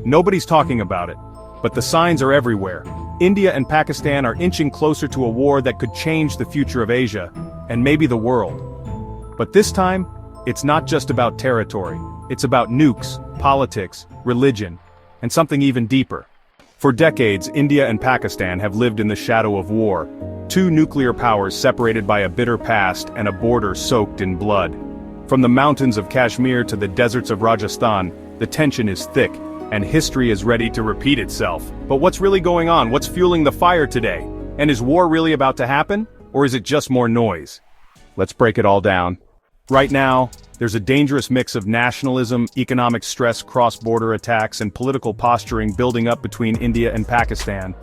Nobody's talking about it, but the signs are everywhere. India and Pakistan are inching closer to a war that could change the future of Asia, and maybe the world. But this time, it's not just about territory. It's about nukes, politics, religion, and something even deeper. For decades, India and Pakistan have lived in the shadow of war, two nuclear powers separated by a bitter past and a border soaked in blood. From the mountains of Kashmir to the deserts of Rajasthan, the tension is thick, and history is ready to repeat itself. But what's really going on? What's fueling the fire today? And is war really about to happen? Or is it just more noise? Let's break it all down. Right now, there's a dangerous mix of nationalism, economic stress, cross-border attacks, and political posturing building up between India and Pakistan.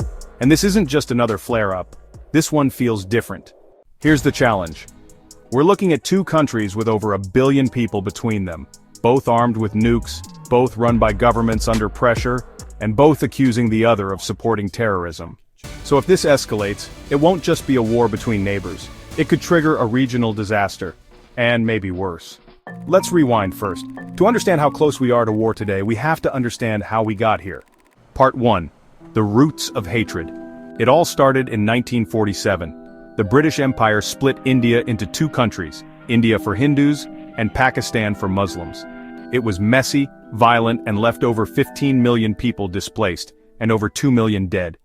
And this isn't just another flare-up. This one feels different. Here's the challenge. We're looking at two countries with over 1 billion people between them, both armed with nukes, both run by governments under pressure, and both accusing the other of supporting terrorism. So if this escalates, it won't just be a war between neighbors. It could trigger a regional disaster, and maybe worse. Let's rewind first. To understand how close we are to war today, we have to understand how we got here. Part 1. The roots of hatred. It all started in 1947. The British Empire split India into two countries, India for Hindus and Pakistan for Muslims. It was messy, violent, and left over 15 million people displaced, and over 2 million dead.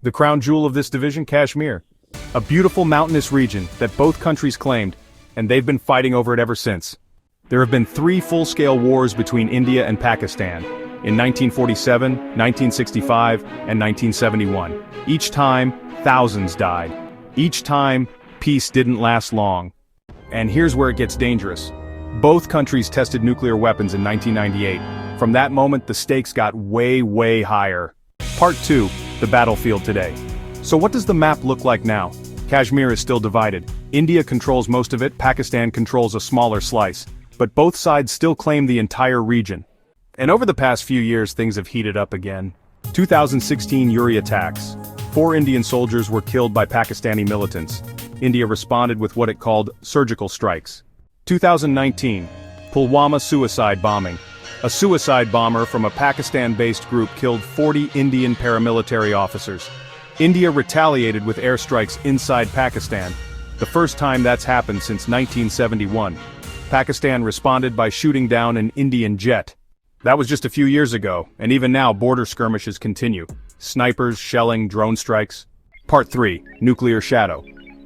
The crown jewel of this division, Kashmir. A beautiful mountainous region that both countries claimed, and they've been fighting over it ever since. There have been 3 full-scale wars between India and Pakistan, in 1947, 1965, and 1971. Each time, thousands died. Each time, peace didn't last long. And here's where it gets dangerous. Both countries tested nuclear weapons in 1998. From that moment, the stakes got way higher. Part 2, the battlefield today. So what does the map look like now? Kashmir is still divided. India controls most of it, Pakistan controls a smaller slice. But both sides still claim the entire region. And over the past few years, things have heated up again. 2016 Uri attacks. 4 Indian soldiers were killed by Pakistani militants. India responded with what it called surgical strikes. 2019, Pulwama suicide bombing. A suicide bomber from a Pakistan-based group killed 40 Indian paramilitary officers. India retaliated with airstrikes inside Pakistan, the first time that's happened since 1971. Pakistan responded by shooting down an Indian jet. That was just a few years ago, and even now border skirmishes continue. Snipers, shelling, drone strikes. Part 3, nuclear shadow.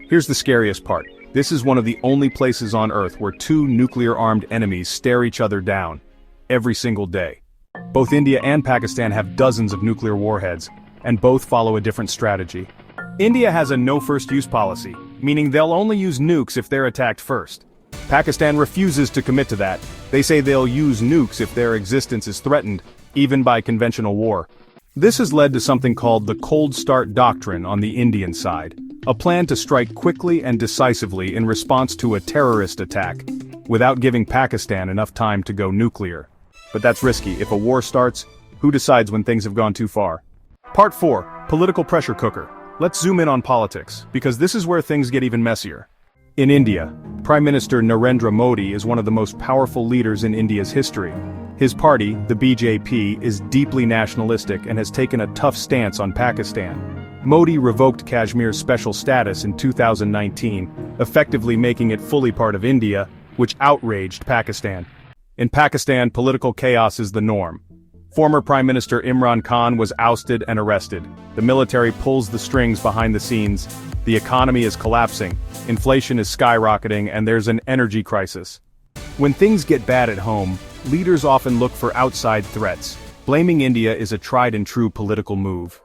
Here's the scariest part. This is one of the only places on Earth where 2 nuclear-armed enemies stare each other down. Every single day. Both India and Pakistan have dozens of nuclear warheads, and both follow a different strategy. India has a no-first-use policy, meaning they'll only use nukes if they're attacked first. Pakistan refuses to commit to that. They say they'll use nukes if their existence is threatened, even by conventional war. This has led to something called the Cold Start Doctrine on the Indian side, a plan to strike quickly and decisively in response to a terrorist attack, without giving Pakistan enough time to go nuclear. But that's risky. If a war starts, who decides when things have gone too far? Part 4, political pressure cooker. Let's zoom in on politics, because this is where things get even messier. In India, Prime Minister Narendra Modi is one of the most powerful leaders in India's history. His party, the BJP, is deeply nationalistic and has taken a tough stance on Pakistan. Modi revoked Kashmir's special status in 2019, effectively making it fully part of India, which outraged Pakistan. In Pakistan, political chaos is the norm. Former Prime Minister Imran Khan was ousted and arrested. The military pulls the strings behind the scenes. The economy is collapsing. Inflation is skyrocketing, and there's an energy crisis. When things get bad at home, leaders often look for outside threats. Blaming India is a tried-and-true political move.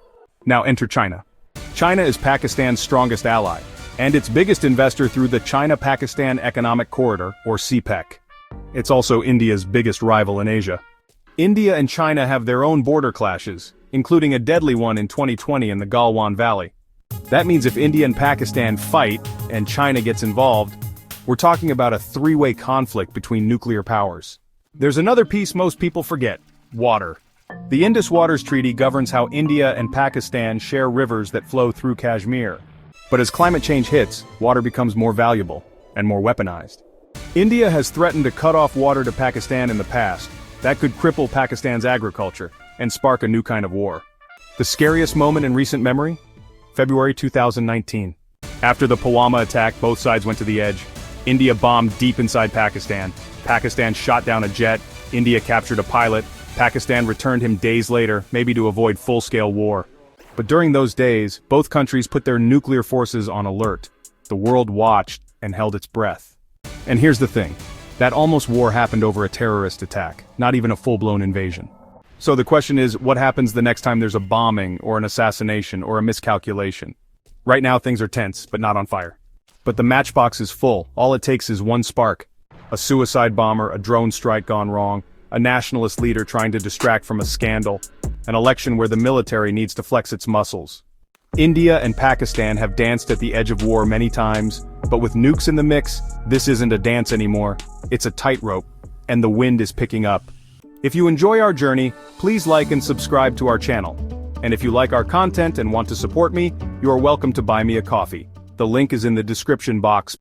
Now enter China. China is Pakistan's strongest ally, and its biggest investor through the China-Pakistan Economic Corridor, or CPEC. It's also India's biggest rival in Asia. India and China have their own border clashes, including a deadly one in 2020 in the Galwan Valley. That means if India and Pakistan fight, and China gets involved, we're talking about a 3-way conflict between nuclear powers. There's another piece most people forget: water. The Indus Waters Treaty governs how India and Pakistan share rivers that flow through Kashmir. But as climate change hits, water becomes more valuable, and more weaponized. India has threatened to cut off water to Pakistan in the past. That could cripple Pakistan's agriculture. and spark a new kind of war. The scariest moment in recent memory? February 2019. After the Pulwama attack, both sides went to the edge. India bombed deep inside Pakistan. Pakistan shot down a jet. India captured a pilot. Pakistan returned him days later, maybe to avoid full-scale war. But during those days, both countries put their nuclear forces on alert. The world watched and held its breath. And here's the thing. That almost war happened over a terrorist attack, not even a full-blown invasion. So the question is, what happens the next time there's a bombing, or an assassination, or a miscalculation? Right now things are tense, but not on fire. But the matchbox is full. All it takes is one spark. A suicide bomber, a drone strike gone wrong, a nationalist leader trying to distract from a scandal, an election where the military needs to flex its muscles. India and Pakistan have danced at the edge of war many times, but with nukes in the mix, this isn't a dance anymore, it's a tightrope, and the wind is picking up. If you enjoy our journey, please like and subscribe to our channel. And if you like our content and want to support me, you are welcome to buy me a coffee. The link is in the description box.